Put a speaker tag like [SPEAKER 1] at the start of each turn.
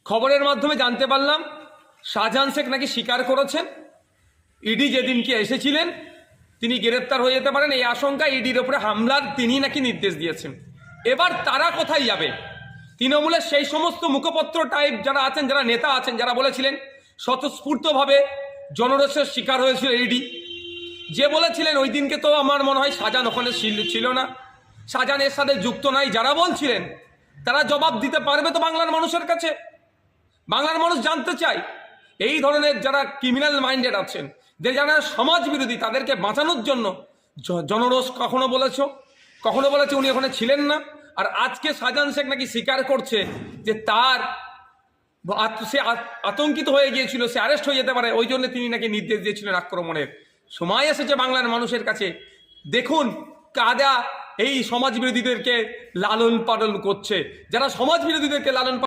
[SPEAKER 1] খবরের মাধ্যমে জানতে পারলাম শাহজাহান শেখ নাকি স্বীকার করেছেন ইডি যেদিনকে এসেছিলেন তিনি গ্রেপ্তার হয়ে যেতে পারেন, এই আশঙ্কা ইডির ওপরে হামলার তিনি নাকি নির্দেশ দিয়েছেন। এবার তারা কোথায় যাবে? তৃণমূলের সেই সমস্ত মুখপত্র টাইপ যারা আছেন, যারা নেতা আছেন, যারা বলেছিলেন স্বতঃস্ফূর্তভাবে জনরোষের শিকার হয়েছিল ইডি, যে বলেছিলেন ওই দিনকে তো আমার মনে হয় শাহজাহান ওখানে ছিল না, শাহজাহান এর সাথে যুক্ত নাই, যারা বলছিলেন তারা জবাব দিতে পারবে তো বাংলার মানুষের কাছে? বাংলার মানুষ জানতে চায় এই ধরনের যারা ক্রিমিনাল মাইন্ডেড আছেন, যে যারা সমাজ বিরোধী, তাদেরকে বাঁচানোর জন্য জনরোষ কখনো বলেছে উনি ওখানে ছিলেন না। আর আজকে শাহজাহান শেখ নাকি স্বীকার করছে যে তার সে আতঙ্কিত হয়ে গিয়েছিল, সে অ্যারেস্ট হয়ে যেতে পারে, ওই জন্য তিনি নাকি নির্দেশ দিয়েছিলেন আক্রমণের। সময় এসেছে বাংলার মানুষের কাছে, দেখুন কারা এই সমাজ বিরোধীদেরকে লালন পালন করছে, যারা সমাজ বিরোধীদেরকে লালন